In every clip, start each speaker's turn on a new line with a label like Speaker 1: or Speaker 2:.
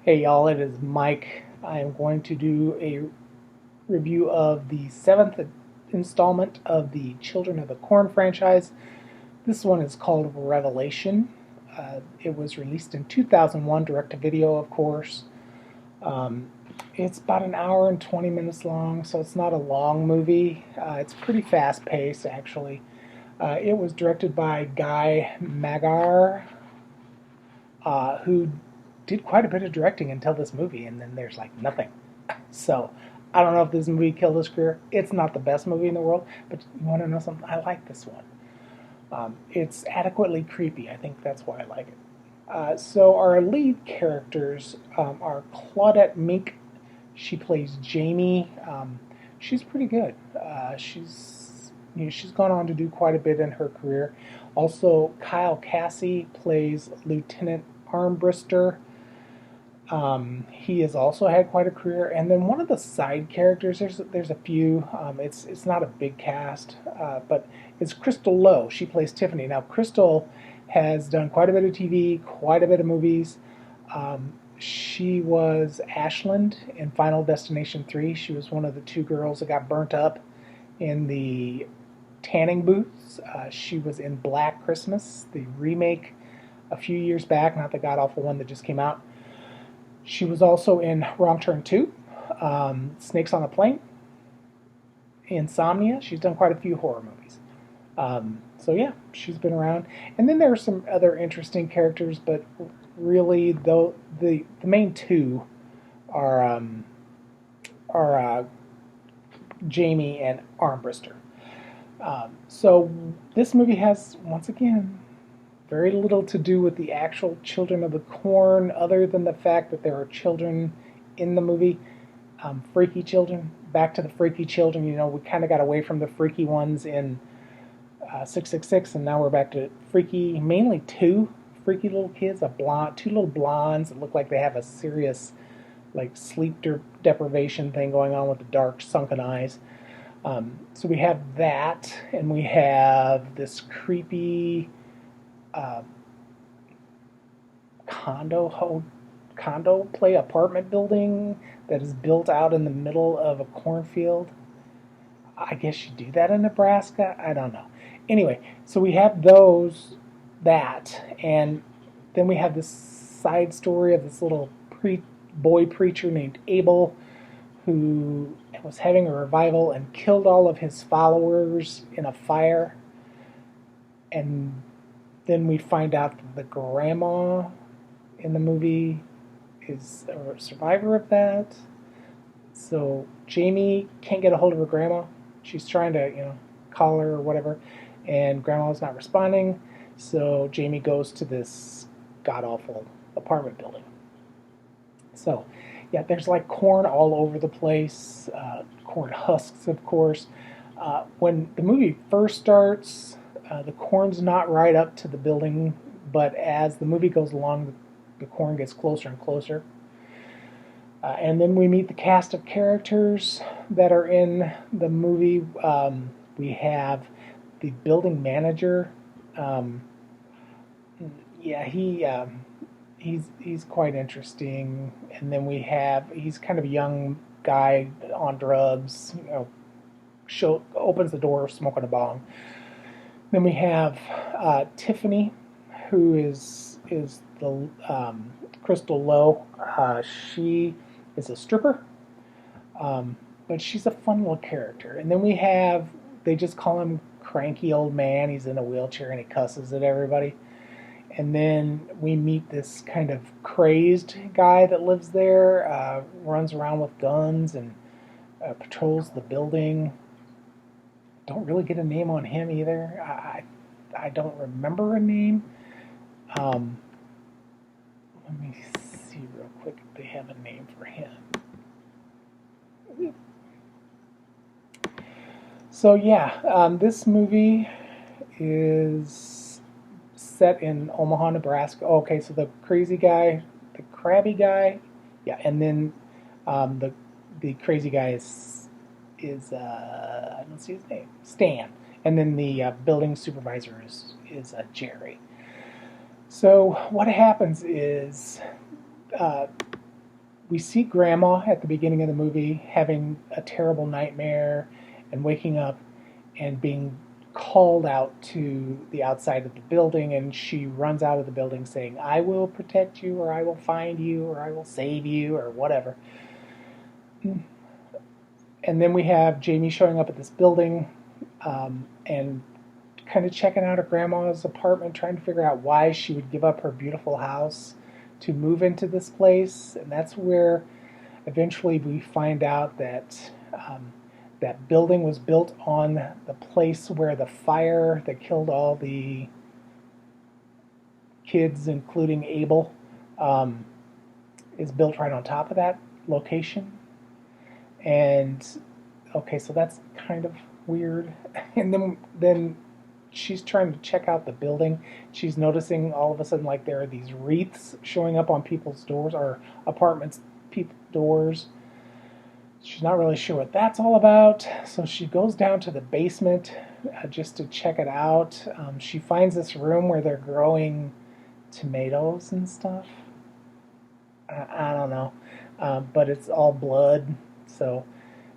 Speaker 1: Hey y'all, it is Mike. I am going to do a review of the seventh installment of the Children of the Corn franchise. This one is called Revelation. It was released in 2001, direct to video, of course. Um, it's about an hour and 20 minutes long, so it's not a long movie. It's pretty fast paced, actually. It was directed by Guy Magar, who did quite a bit of directing until this movie, and then there's like nothing. So I don't know if this movie killed his career. It's not the best movie in the world, but you want to know something? I like this one. It's adequately creepy. I think that's why I like it. So our lead characters are Claudette Mink. She plays Jamie. She's pretty good. She's gone on to do quite a bit in her career. Also, Kyle Cassie plays Lieutenant Armbrister. He has also had quite a career, and then one of the side characters. There's a few. It's not a big cast, but it's Crystal Lowe. She plays Tiffany. Now, Crystal has done quite a bit of TV, quite a bit of movies. She was Ashland in Final Destination 3. She was one of the two girls that got burnt up in the tanning booths. She was in Black Christmas, the remake a few years back, not the god awful one that just came out. She was also in Wrong Turn 2, Snakes on a Plane, Insomnia. She's done quite a few horror movies. So yeah, she's been around. And then there are some other interesting characters, but really, though, the main two are Jamie and Armbrister. So this movie has, once again, very little to do with the actual Children of the Corn, other than the fact that there are children in the movie, freaky children. Back to the freaky children. We kind of got away from the freaky ones in 666, and now we're back to freaky, mainly two freaky little kids, two little blondes that look like they have a serious, like, sleep deprivation thing going on with the dark, sunken eyes. So we have that, and we have this creepy uh, condo play apartment building that is built out in the middle of a cornfield. I guess you do that in Nebraska. I don't know. Anyway, so we have that, and then we have this side story of this little boy preacher named Abel, who was having a revival and killed all of his followers in a fire. And then we find out that the grandma in the movie is a survivor of that. So Jamie can't get a hold of her grandma. She's trying to, call her or whatever, and grandma's not responding. So Jamie goes to this god-awful apartment building. So, yeah, there's like corn all over the place, corn husks, of course. When the movie first starts, the corn's not right up to the building, but as the movie goes along, the corn gets closer and closer. And then we meet the cast of characters that are in the movie. We have the building manager. Yeah, he's quite interesting. And then he's kind of a young guy on drugs. Opens the door smoking a bong. Then we have Tiffany, who is the Crystal Lowe. She is a stripper, but she's a fun little character. And then they just call him Cranky Old Man. He's in a wheelchair and he cusses at everybody. And then we meet this kind of crazed guy that lives there, runs around with guns and patrols the building. Don't really get a name on him either. I don't remember a name. Let me see real quick if they have a name for him. So yeah, this movie is set in Omaha, Nebraska. Okay, so the crazy guy, the crabby guy, yeah, and then the crazy guy is I don't see his name, Stan, and then the building supervisor is Jerry. So what happens is we see Grandma at the beginning of the movie having a terrible nightmare and waking up and being called out to the outside of the building, and she runs out of the building saying, I will protect you, or I will find you, or I will save you, or whatever. And then we have Jamie showing up at this building and kind of checking out her grandma's apartment, trying to figure out why she would give up her beautiful house to move into this place. And that's where eventually we find out that that building was built on the place where the fire that killed all the kids, including Abel, is built right on top of that location. And okay, so that's kind of weird. And then she's trying to check out the building. She's noticing all of a sudden like there are these wreaths showing up on people's doors or apartments, people's doors. She's not really sure what that's all about, so she goes down to the basement just to check it out. She finds this room where they're growing tomatoes and stuff. I don't know, but it's all blood. So,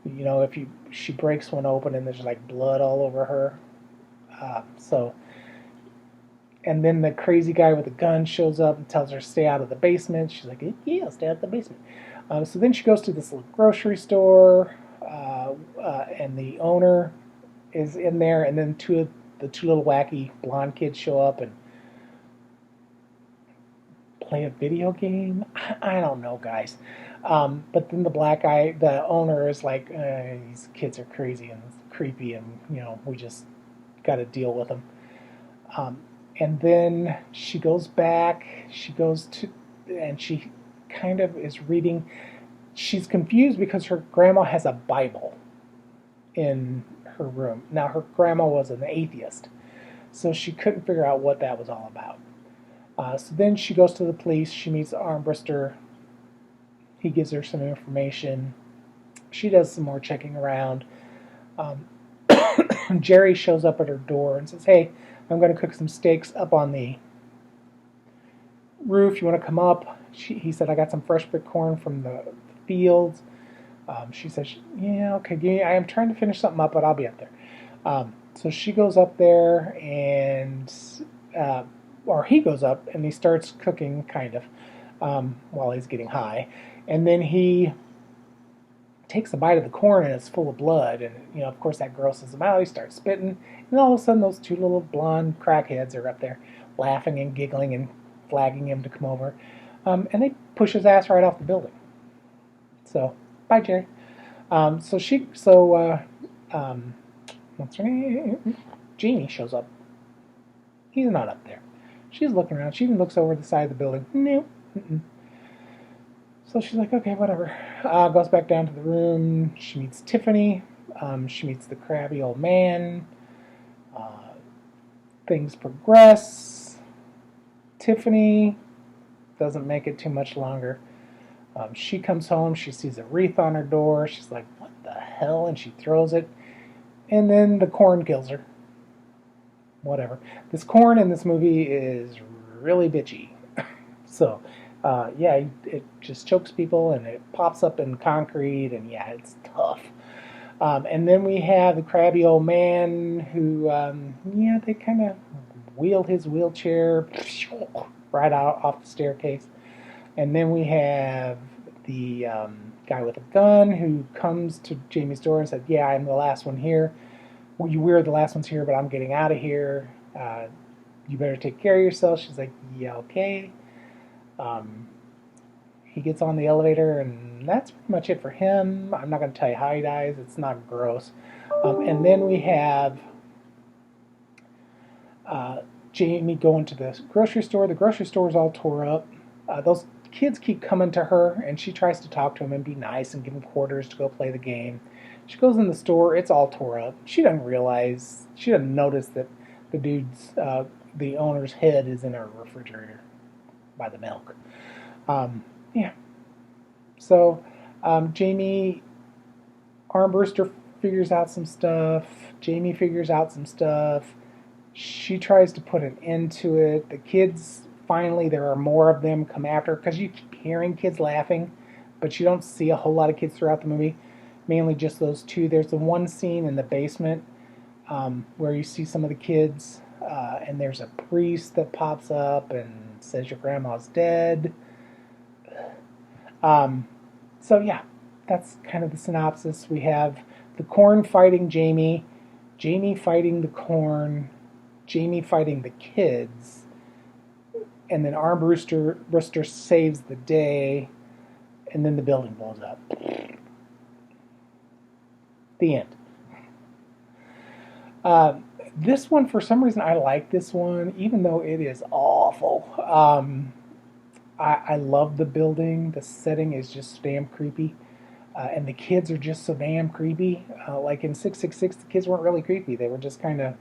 Speaker 1: if she breaks one open and there's like blood all over her. And then the crazy guy with the gun shows up and tells her to stay out of the basement. She's like, yeah, I'll stay out of the basement. So then she goes to this little grocery store, and the owner is in there, and then the two little wacky blonde kids show up and play a video game. I don't know, guys. But then the black guy, the owner, is like, these kids are crazy and creepy, and we just got to deal with them. And then she goes back. And she kind of is reading. She's confused because her grandma has a Bible in her room. Now, her grandma was an atheist, so she couldn't figure out what that was all about. So then she goes to the police. She meets the armbruster. He gives her some information. She does some more checking around. Jerry shows up at her door and says, hey, I'm going to cook some steaks up on the roof. You want to come up? He said, I got some fresh picked corn from the fields. She says, yeah, okay. I am trying to finish something up, but I'll be up there. So she goes up there and, or he goes up and he starts cooking kind of while he's getting high. And then he takes a bite of the corn and it's full of blood. And, of course that grosses him out. He starts spitting. And all of a sudden those two little blonde crackheads are up there laughing and giggling and flagging him to come over. And they push his ass right off the building. So, bye, Jerry. What's her name? Jeannie shows up. He's not up there. She's looking around. She even looks over the side of the building. Nope. So she's like, okay, whatever. Goes back down to the room. She meets Tiffany. She meets the crabby old man. Things progress. Tiffany doesn't make it too much longer. She comes home. She sees a wreath on her door. She's like, what the hell? And she throws it. And then the corn kills her. Whatever. This corn in this movie is really bitchy. So, yeah, it just chokes people and it pops up in concrete, and yeah, it's tough. And then we have the crabby old man who, they kind of wheeled his wheelchair right out off the staircase. And then we have the guy with a gun who comes to Jamie's door and said, yeah, I'm the last one here. Well, you were the last ones here, but I'm getting out of here. You better take care of yourself. She's like, yeah, okay. He gets on the elevator, and that's pretty much it for him. I'm not going to tell you how he dies. It's not gross. And then we have Jamie going to the grocery store. The grocery store is all tore up. Those kids keep coming to her, and she tries to talk to them and be nice and give them quarters to go play the game. She goes in the store. It's all tore up. She doesn't notice that the owner's head is in her refrigerator by the milk. Yeah. So Jamie Armbruster figures out some stuff. Jamie figures out some stuff. She tries to put an end to it. The kids, finally, there are more of them come after her because you keep hearing kids laughing but you don't see a whole lot of kids throughout the movie. Mainly just those two. There's the one scene in the basement where you see some of the kids, and there's a priest that pops up and says your grandma's dead. Um, so yeah, that's kind of the synopsis. We have the corn fighting Jamie, Jamie fighting the corn, Jamie fighting the kids, and then Armbruster saves the day, and then the building blows up. The end. Uh, this one, for some reason, I like this one, even though it is awful. I love the building. The setting is just damn creepy. And the kids are just so damn creepy. Like in 666, the kids weren't really creepy. They were just kind of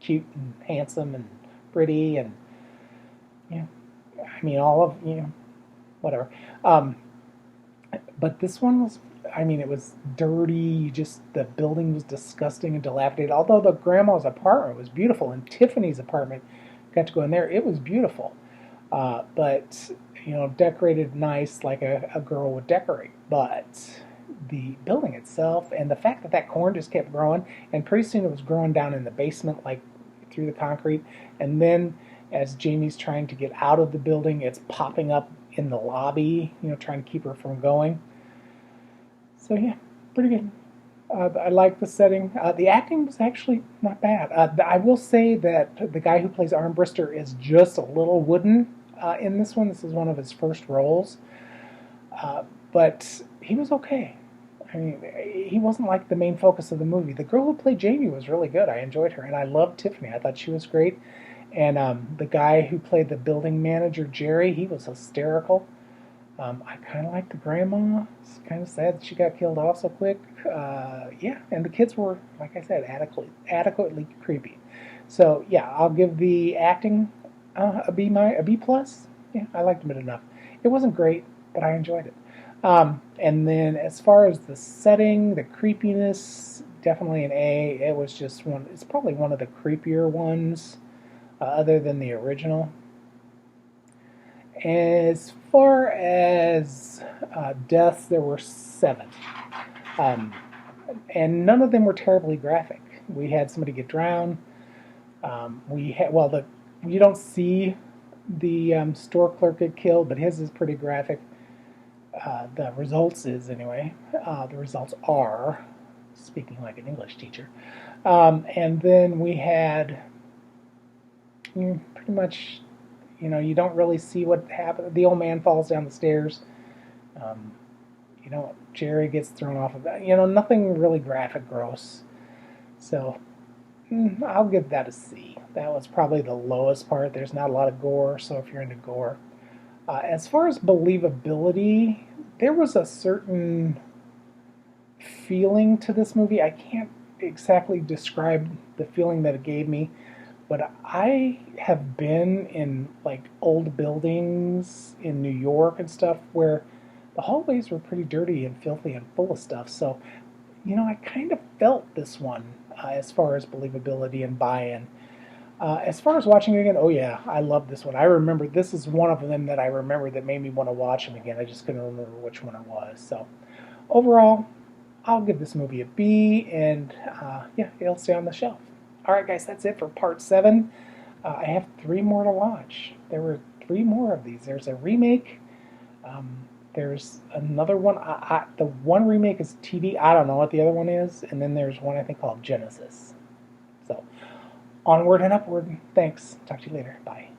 Speaker 1: cute and handsome and pretty and, yeah, I mean, all of, whatever. Um, but this one was, I mean, it was dirty. Just the building was disgusting and dilapidated. Although the grandma's apartment was beautiful, and Tiffany's apartment, got to go in there. It was beautiful, but decorated nice like a girl would decorate. But the building itself, and the fact that that corn just kept growing, and pretty soon it was growing down in the basement, like through the concrete, and then as Jamie's trying to get out of the building, it's popping up in the lobby, trying to keep her from going. So yeah, pretty good. I like the setting. The acting was actually not bad. I will say that the guy who plays Armbruster is just a little wooden in this one. This is one of his first roles, but he was okay. I mean, he wasn't like the main focus of the movie. The girl who played Jamie was really good. I enjoyed her, and I loved Tiffany. I thought she was great. And the guy who played the building manager, Jerry, he was hysterical. I kind of like the grandma. It's kind of sad that she got killed off so quick. Yeah, and the kids were, like I said, adequately creepy. So yeah, I'll give the acting a B plus. Yeah, I liked it enough. It wasn't great, but I enjoyed it. And then as far as the setting, the creepiness, definitely an A. It was just one. It's probably one of the creepier ones, other than the original. As far as deaths, there were 7, and none of them were terribly graphic. We had somebody get drowned. We had you don't see the store clerk get killed, but his is pretty graphic. The results is anyway. The results are, speaking like an English teacher, and then we had pretty much. You don't really see what happened. The old man falls down the stairs. Um, Jerry gets thrown off of that. Nothing really graphic, gross. So I'll give that a C. That was probably the lowest part. There's not a lot of gore, so if you're into gore. As far as believability, there was a certain feeling to this movie. I can't exactly describe the feeling that it gave me. But I have been in like old buildings in New York and stuff where the hallways were pretty dirty and filthy and full of stuff. So, I kind of felt this one as far as believability and buy-in. As far as watching it again, oh yeah, I love this one. I remember this is one of them that I remember that made me want to watch them again. I just couldn't remember which one it was. So, overall, I'll give this movie a B, and yeah, it'll stay on the shelf. Alright guys, that's it for part 7. I have 3 more to watch. There were 3 more of these. There's a remake. There's another one. The one remake is TV. I don't know what the other one is. And then there's one I think called Genesis. So, onward and upward. Thanks. Talk to you later. Bye.